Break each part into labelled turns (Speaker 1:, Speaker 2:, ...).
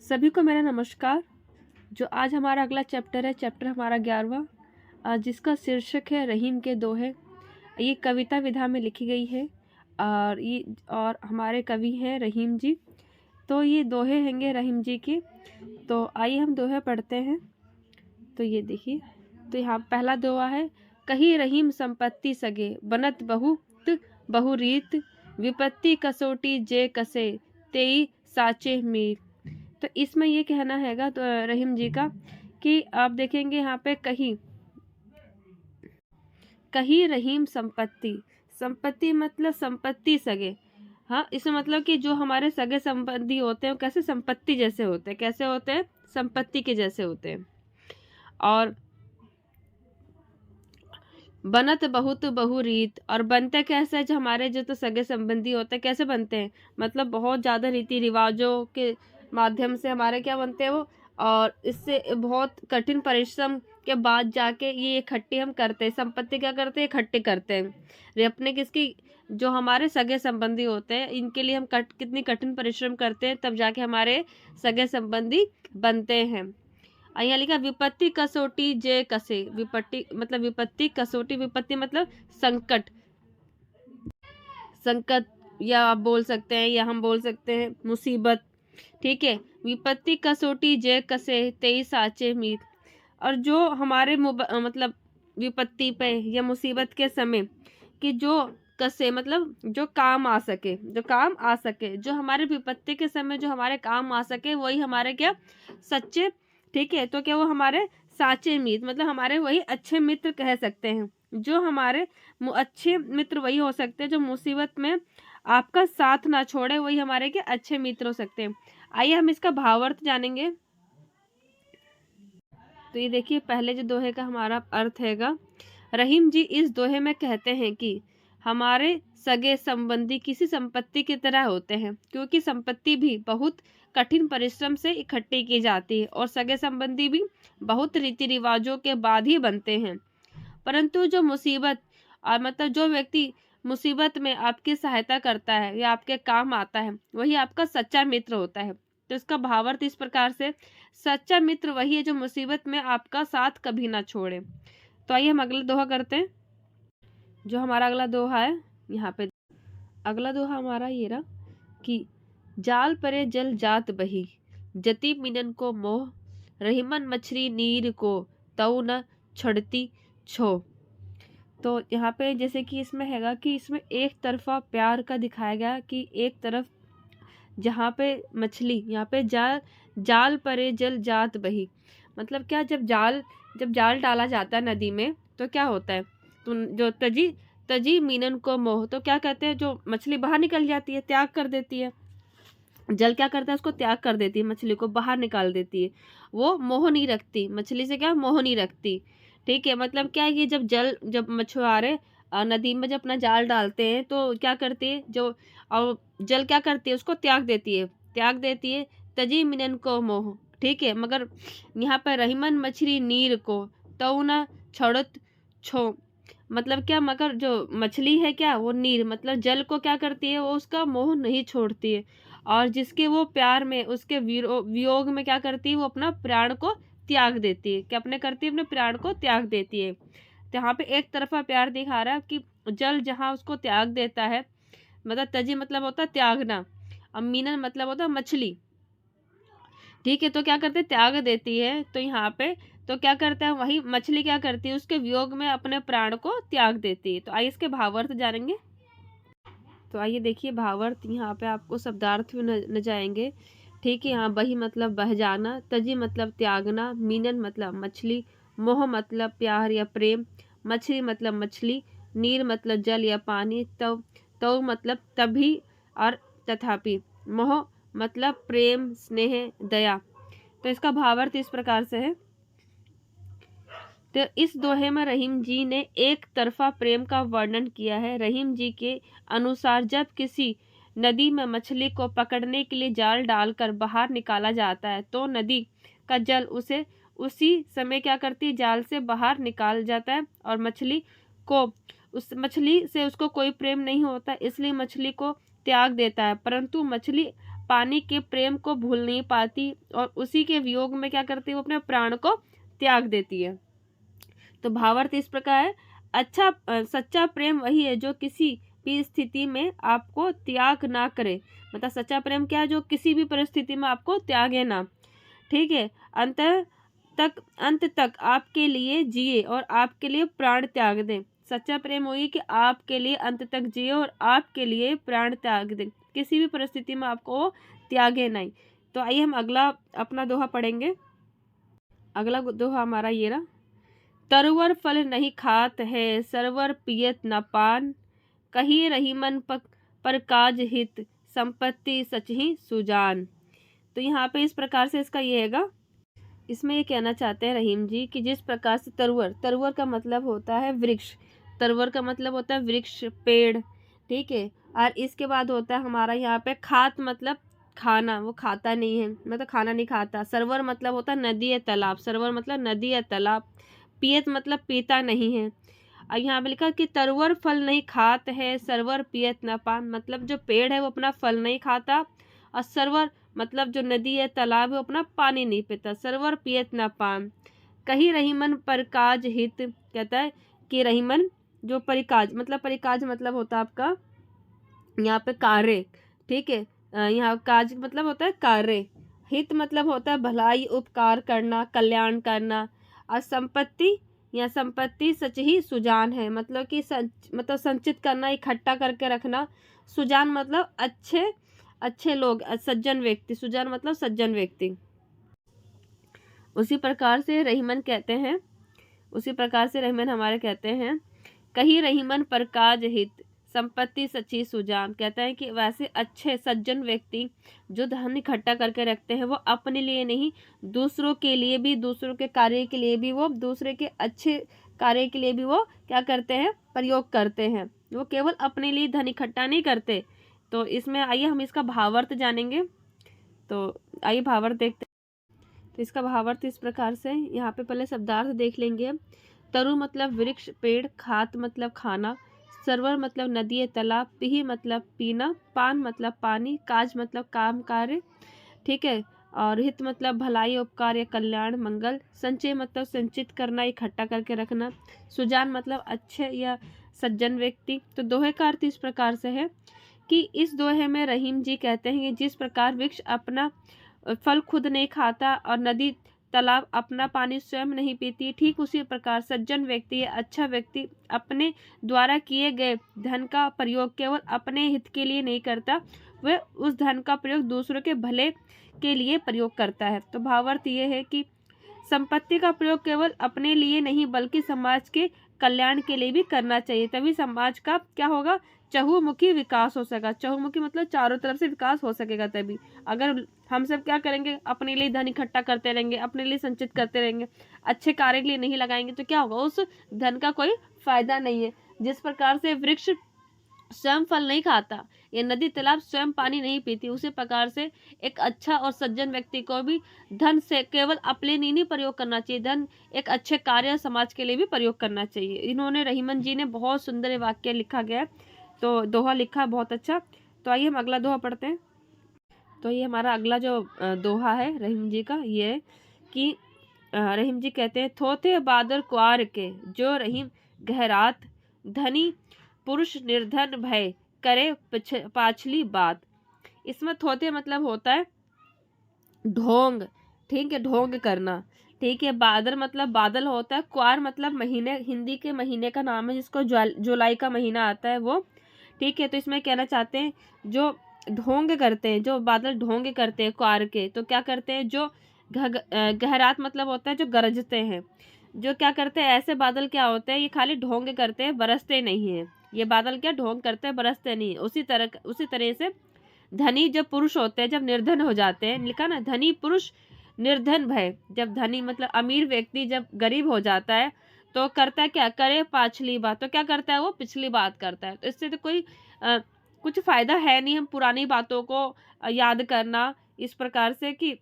Speaker 1: सभी को मेरा नमस्कार। जो आज हमारा अगला चैप्टर है, चैप्टर हमारा 11वां, जिसका शीर्षक है रहीम के दोहे। ये कविता विधा में लिखी गई है और हमारे कवि हैं रहीम जी। तो ये दोहे हैंगे रहीम जी के। तो आइए हम दोहे पढ़ते हैं। तो ये देखिए, तो यहाँ पहला दोहा है, कही रहीम संपत्ति सगे बनत बहुत बहुरीत, विपत्ति कसोटी जे कसे तेई साचे मीर। तो इसमें ये कहना हैगा तो रहीम जी का कि आप देखेंगे यहाँ पे कहीं कहीं रहीम संपत्ति मतलब संपत्ति सगे। हाँ, इसमें मतलब कि जो हमारे सगे संबंधी होते हैं वो कैसे संपत्ति जैसे होते हैं, कैसे होते हैं, संपत्ति के जैसे होते हैं। और बनत बहुत बहुरीत, और बनते कैसे है, जो हमारे जो तो सगे संबंधी होते हैं कैसे बनते हैं, मतलब बहुत ज़्यादा रीति रिवाजों के माध्यम से हमारे क्या बनते हैं वो, और इससे बहुत कठिन परिश्रम के बाद जाके ये इकट्ठी हम करते हैं। संपत्ति क्या करते हैं, इकट्ठी करते हैं। रे अपने किसकी, जो हमारे सगे संबंधी होते हैं इनके लिए हम कितनी कठिन परिश्रम करते हैं, तब जाके हमारे सगे संबंधी बनते हैं। यहाँ लिखा विपत्ति कसोटी जे कसे। विपत्ति मतलब विपत्ति, कसोटी विपत्ति मतलब संकट, संकट या आप बोल सकते हैं या हम बोल सकते हैं मुसीबत। ठीक है, विपत्ति कसोटी जे कसे तेई साचे मीत। और जो हमारे मतलब विपत्ति पे या मुसीबत के समय कि जो कसे मतलब जो काम आ सके, जो काम आ सके, जो हमारे विपत्ति के समय जो हमारे काम आ सके वही हमारे क्या सच्चे, ठीक है, तो क्या वो हमारे साचे मित्र मतलब हमारे वही अच्छे मित्र कह सकते हैं। जो हमारे अच्छे मित्र वही हो सकते हैं जो मुसीबत में आपका साथ ना छोड़े, वही हमारे के अच्छे मित्र हो सकते हैं। आइए हम इसका भावार्थ जानेंगे। तो ये देखिए, पहले जो दोहे का हमारा अर्थ हैगा, रहीम जी इस दोहे में कहते हैं कि हमारे सगे संबंधी किसी संपत्ति की तरह होते हैं, क्योंकि संपत्ति भी बहुत कठिन परिश्रम से इकट्ठी की जाती है और सगे संबंधी भी बहुत रीति रिवाजों के बाद ही बनते हैं। परंतु जो मुसीबत और मतलब जो व्यक्ति मुसीबत में आपकी सहायता करता है या आपके काम आता है, वही आपका सच्चा मित्र होता है। तो इसका भावार्थ इस प्रकार से, सच्चा मित्र वही है जो मुसीबत में आपका साथ कभी ना छोड़े। तो आइए हम अगला दोहा करते हैं। जो हमारा अगला दोहा है, यहाँ पे अगला दोहा हमारा ये रहा कि जाल परे जल जात बही, जति मिनन को मोह, रहीमन मछली नीर को तऊ न छड़ती छो। तो यहाँ पे जैसे कि इसमें हैगा कि इसमें एक तरफा प्यार का दिखाया गया कि एक तरफ जहाँ पे मछली, यहाँ पे जाल परे जल जात बही, मतलब क्या, जब जाल डाला जाता है नदी में तो क्या होता है, तो जो तजी मीनन को मोह, तो क्या कहते हैं, जो मछली बाहर निकल जाती है, त्याग कर देती है। जल क्या करता है, उसको त्याग कर देती है, मछली को बाहर निकाल देती है। वो मोह नहीं रखती, मछली से क्या मोह नहीं रखती। ठीक है, मतलब क्या है कि जब मछुआरे नदी में जब अपना जाल डालते हैं तो क्या करती है, जो और जल क्या करती है, उसको त्याग देती है। तजी मिनन को मोह, ठीक है, मगर यहाँ पर रहीमन मछली नीर को तऊ न छोड़त छो, मतलब क्या, मगर जो मछली है क्या, वो नीर मतलब जल को क्या करती है, वो उसका मोह नहीं छोड़ती है। और जिसके वो प्यार में, उसके वियोग में क्या करती है, वो अपना प्राण को त्याग देती है। क्या अपने करती है, अपने प्राण को त्याग देती है। तो यहाँ पे एक तरफा प्यार दिखा रहा है कि जल जहाँ उसको त्याग देता है, मतलब तजी मतलब होता है त्यागना, अब मीनन मतलब होता है मछली। ठीक है, तो क्या करते, त्याग देती है। तो यहाँ पे तो क्या करता है, वही मछली क्या करती है, उसके वियोग में अपने प्राण को त्याग देती है। तो आइए इसके भावार्थ जानेंगे। तो आइए देखिए भावार्थ, यहाँ पे आपको शब्दार्थ भी न जाएंगे। ठीक है, यहाँ बही मतलब बह जाना, तजी मतलब त्यागना, मीनन मतलब मछली, मोह मतलब प्यार या प्रेम, मछली मतलब मछली, नीर मतलब जल या पानी, तव मतलब तभी और तथापि, मोह मतलब प्रेम स्नेह दया। तो इसका भावार्थ इस प्रकार से है। तो इस दोहे में रहीम जी ने एक तरफा प्रेम का वर्णन किया है। रहीम जी के अनुसार जब किसी नदी में मछली को पकड़ने के लिए जाल डालकर बाहर निकाला जाता है तो नदी का जल उसे उसी समय क्या करती है, जाल से बाहर निकाल जाता है, और मछली से उसको कोई प्रेम नहीं होता, इसलिए मछली को त्याग देता है। परंतु मछली पानी के प्रेम को भूल नहीं पाती और उसी के वियोग में क्या करती है, वो अपने प्राण को त्याग देती है। तो भावार्थ इस प्रकार है, सच्चा प्रेम वही है जो किसी भी स्थिति में आपको त्याग ना करे। मतलब सच्चा प्रेम क्या है, जो किसी भी परिस्थिति में आपको त्यागे ना, ठीक है, अंत तक आपके लिए जिए और आपके लिए प्राण त्याग दे। सच्चा प्रेम वही कि आपके लिए अंत तक जिए और आपके लिए प्राण त्याग दे, किसी भी परिस्थिति में आपको वो त्यागे नहीं। तो आइए हम अगला अपना दोहा पढ़ेंगे। अगला दोहा हमारा ये रहा, तरवर फल नहीं खात है, सरवर पियत न पान, कही रही मन पर काज हित, संपत्ति सच ही सुजान। तो यहाँ पे इस प्रकार से इसका ये हैगा, इसमें ये कहना चाहते हैं रहीम जी कि जिस प्रकार से तरवर का मतलब होता है वृक्ष, तरवर का मतलब होता है वृक्ष, पेड़, ठीक है। और इसके बाद होता है हमारा यहाँ पे खात, मतलब खाना, वो खाता नहीं है, मतलब खाना नहीं खाता। सरवर मतलब होता है नदी या तालाब, सरवर मतलब नदी या तालाब। पियत मतलब पीता नहीं है। और यहाँ पे लिखा कि तरवर फल नहीं खात है, सरवर पियत न पान, मतलब जो पेड़ है वो अपना फल नहीं खाता, और सरवर मतलब जो नदी है तालाब है वो अपना पानी नहीं पीता। सरवर पियत न पान, कही रहीमन पर काज हित, कहता है कि रहीमन जो परिकाज मतलब होता है आपका यहाँ पे कार्य, ठीक है। यहाँ काज मतलब होता है कार्य, हित मतलब होता है भलाई, उपकार करना, कल्याण करना। और संपत्ति सच ही सुजान है, मतलब कि संचित करना, इकट्ठा करके रखना। सुजान मतलब अच्छे लोग, सज्जन व्यक्ति, सुजान मतलब सज्जन व्यक्ति। उसी प्रकार से रहीमन हमारे कहते हैं, कही रहीमन पर काज हित, संपत्ति सच्ची सुजान। कहता है कि वैसे अच्छे सज्जन व्यक्ति जो धन इकट्ठा करके रखते हैं, वो अपने लिए नहीं, दूसरों के लिए भी, दूसरों के कार्य के लिए भी, वो दूसरे के अच्छे कार्य के लिए भी वो क्या करते हैं, प्रयोग करते हैं। वो केवल अपने लिए धन इकट्ठा नहीं करते। तो इसमें आइए हम इसका भावार्थ जानेंगे। तो आइए भावार्थ देखते हैं। तो इसका भावार्थ इस प्रकार से, यहाँ पे पहले शब्दार्थ देख लेंगे। तरु मतलब वृक्ष, पेड़, खात मतलब खाना, सरवर मतलब नदी तालाब, पिही मतलब पीना, पान मतलब पानी, काज मतलब काम कार्य, ठीक है। और हित मतलब भलाई, उपकार या कल्याण, मंगल। संचय मतलब संचित करना, इकट्ठा करके रखना। सुजान मतलब अच्छे या सज्जन व्यक्ति। तो दोहे का अर्थ इस प्रकार से है कि इस दोहे में रहीम जी कहते हैं कि जिस प्रकार वृक्ष अपना फल खुद नहीं खाता और नदी तालाब अपना पानी स्वयं नहीं पीती, ठीक उसी प्रकार सज्जन व्यक्ति या अच्छा व्यक्ति अपने द्वारा किए गए धन का प्रयोग केवल अपने हित के लिए नहीं करता, वह उस धन का प्रयोग दूसरों के भले के लिए प्रयोग करता है। तो भावार्थ ये है कि संपत्ति का प्रयोग केवल अपने लिए नहीं बल्कि समाज के कल्याण के लिए भी करना चाहिए, तभी समाज का क्या होगा, चहुमुखी विकास हो सकेगा। चहुमुखी मतलब चारों तरफ से विकास हो सकेगा तभी। अगर हम सब क्या करेंगे, अपने लिए धन इकट्ठा करते रहेंगे, अपने लिए संचित करते रहेंगे, अच्छे कार्य के लिए नहीं लगाएंगे, तो क्या होगा, उस धन का कोई फायदा नहीं है। जिस प्रकार से वृक्ष स्वयं फल नहीं खाता, ये नदी तालाब स्वयं पानी नहीं पीती, उसी प्रकार से एक अच्छा और सज्जन व्यक्ति को भी धन से केवल अपने लिए नहीं प्रयोग करना चाहिए, धन एक अच्छे कार्य समाज के लिए भी प्रयोग करना चाहिए। इन्होंने रहीमन जी ने बहुत सुंदर वाक्य लिखा गया है, तो दोहा लिखा बहुत अच्छा। तो आइए हम अगला दोहा पढ़ते हैं। तो ये हमारा अगला जो दोहा है रहीम जी का, ये है कि रहीम जी कहते हैं, थोथे बादर क्वार के जो रहीम गहरात, धनी पुरुष निर्धन भय करे पाछली बात। इसमें थोथे मतलब होता है ढोंग, ठीक है, ढोंग करना, ठीक है। बादर मतलब बादल होता है, क्वार मतलब महीने, हिंदी के महीने का नाम है जिसको जुलाई का महीना आता है वो, ठीक है। तो इसमें कहना चाहते हैं जो ढोंग करते हैं, जो बादल ढोंग करते हैं क्वार के, तो क्या करते हैं, जो गहरात मतलब होता है जो गरजते हैं, जो क्या करते हैं, ऐसे बादल क्या होते हैं, ये खाली ढोंग करते हैं, बरसते नहीं है। ये बादल क्या ढोंग करते हैं, बरसते नहीं है। उसी तरह से धनी जब पुरुष होते हैं, जब निर्धन हो जाते हैं, लिखा ना, धनी पुरुष निर्धन भय, जब धनी मतलब अमीर व्यक्ति जब गरीब हो जाता है तो करता है क्या, करे पाछली बात, तो क्या करता है, वो पिछली बात करता है। तो इससे तो कोई कुछ फायदा है नहीं हम पुरानी बातों को याद करना, इस प्रकार से कि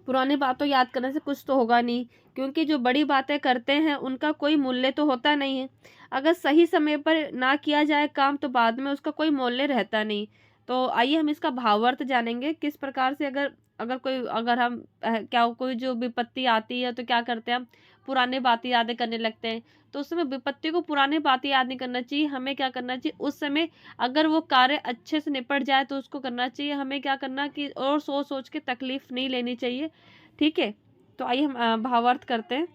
Speaker 1: पुरानी बातों याद करने से कुछ तो होगा नहीं, क्योंकि जो बड़ी बातें करते हैं उनका कोई मूल्य तो होता नहीं है। अगर सही समय पर ना किया जाए काम तो बाद में उसका कोई मूल्य रहता नहीं। तो आइए हम इसका भावार्थ जानेंगे। किस प्रकार से अगर हम क्या कोई जो विपत्ति आती है तो क्या करते हैं हम, पुरानी बातें यादें करने लगते हैं। तो उस समय विपत्ति को पुरानी बातें याद नहीं करना चाहिए, हमें क्या करना चाहिए उस समय, अगर वो कार्य अच्छे से निपट जाए तो उसको करना चाहिए। हमें क्या करना कि और सोच सोच के तकलीफ नहीं लेनी चाहिए, ठीक है। तो आइए हम भावार्थ करते हैं।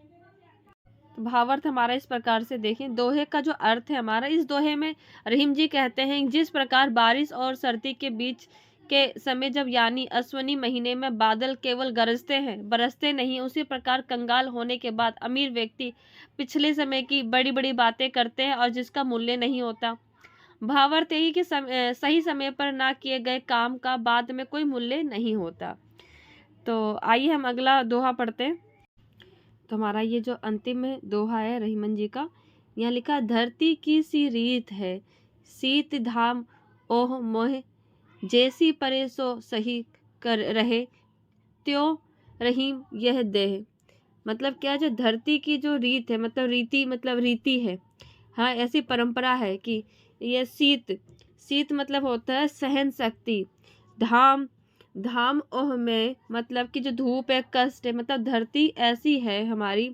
Speaker 1: तो भावार्थ हमारा इस प्रकार से देखें, दोहे का जो अर्थ है हमारा, इस दोहे में रहीम जी कहते हैं जिस प्रकार बारिश और सर्दी के बीच के समय जब यानी अश्विनी महीने में बादल केवल गरजते हैं बरसते नहीं, उसी प्रकार कंगाल होने के बाद अमीर व्यक्ति पिछले समय की बड़ी बड़ी बातें करते हैं और जिसका मूल्य नहीं होता। भावार्थ यही कि सही समय पर ना किए गए काम का बाद में कोई मूल्य नहीं होता। तो आइए हम अगला दोहा पढ़ते हैं। तो हमारा ये जो अंतिम दोहा है रहीमन जी का, यहाँ लिखा, धरती की सी रीत है शीत धाम ओह मोह, जैसी परे सो सही कर रहे त्यों रहीम यह देह। मतलब क्या, जो धरती की जो रीत है, मतलब रीति है, हाँ ऐसी परंपरा है कि ये शीत मतलब होता है सहन शक्ति, धाम ओह में मतलब कि जो धूप है, कष्ट है, मतलब धरती ऐसी है हमारी,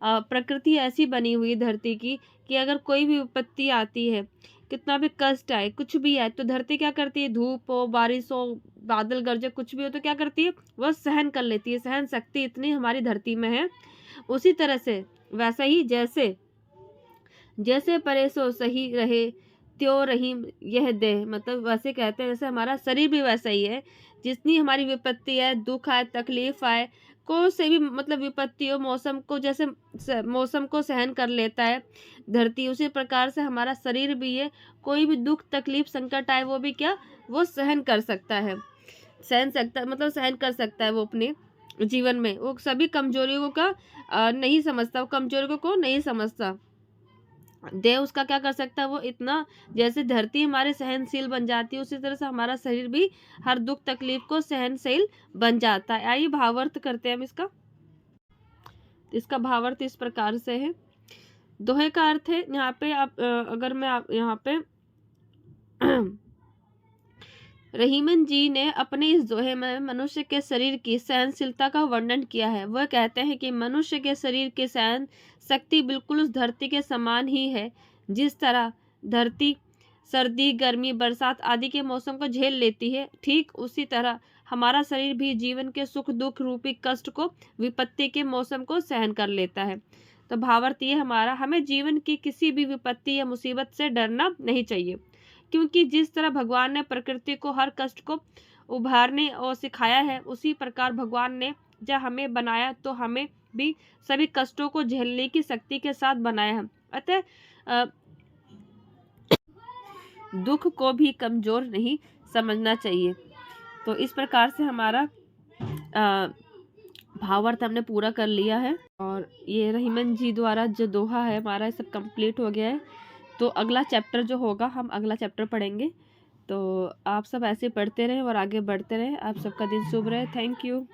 Speaker 1: प्रकृति ऐसी बनी हुई धरती की कि अगर कोई भी विपत्ति आती है, कितना भी कष्ट आए, कुछ भी आए, तो धरती क्या करती है, धूप हो, बारिश हो, बादल गरजे, कुछ भी हो तो क्या करती है, वह सहन कर लेती है। सहन शक्ति इतनी हमारी धरती में है। उसी तरह से वैसा ही जैसे परे सो सही रहे त्यों रहीम यह देह, मतलब वैसे कहते हैं जैसे हमारा शरीर भी वैसा ही है। जितनी हमारी विपत्ति है, दुख आए, तकलीफ आए, को से भी मतलब विपत्ति हो, मौसम को जैसे मौसम को सहन कर लेता है धरती, उसी प्रकार से हमारा शरीर भी है। कोई भी दुख तकलीफ संकट आए वो भी क्या, वो सहन कर सकता है, मतलब सहन कर सकता है वो अपने जीवन में। वो सभी कमजोरियों का नहीं समझता, वो कमजोरियों को नहीं समझता। देह उसका क्या कर सकता है, वो इतना, जैसे धरती हमारे सहनशील बन जाती है उसी तरह से हमारा शरीर भी हर दुख तकलीफ को सहनशील बन जाता है। आइए भावार्थ करते हैं हम इसका भावार्थ इस प्रकार से है। दोहे का अर्थ है, यहाँ पे आप अगर मैं आप यहाँ पे रहीमन जी ने अपने इस दोहे में मनुष्य के शरीर की सहनशीलता का वर्णन किया है। वह कहते हैं कि मनुष्य के शरीर की सहन शक्ति बिल्कुल उस धरती के समान ही है। जिस तरह धरती सर्दी, गर्मी, बरसात आदि के मौसम को झेल लेती है, ठीक उसी तरह हमारा शरीर भी जीवन के सुख दुख रूपी कष्ट को, विपत्ति के मौसम को सहन कर लेता है। तो भावार्थ ये हमारा, हमें जीवन की किसी भी विपत्ति या मुसीबत से डरना नहीं चाहिए, क्योंकि जिस तरह भगवान ने प्रकृति को हर कष्ट को उभारने और सिखाया है, उसी प्रकार भगवान ने जब हमें बनाया तो हमें भी सभी कष्टों को झेलने की शक्ति के साथ बनाया है। अतः दुख को भी कमजोर नहीं समझना चाहिए। तो इस प्रकार से हमारा भावार्थ हमने पूरा कर लिया है और ये रहीमन जी द्वारा जो दोहा है हमारा सब कंप्लीट हो गया है। तो अगला चैप्टर जो होगा, हम अगला चैप्टर पढ़ेंगे। तो आप सब ऐसे पढ़ते रहें और आगे बढ़ते रहें। आप सबका दिन शुभ रहे। Thank you.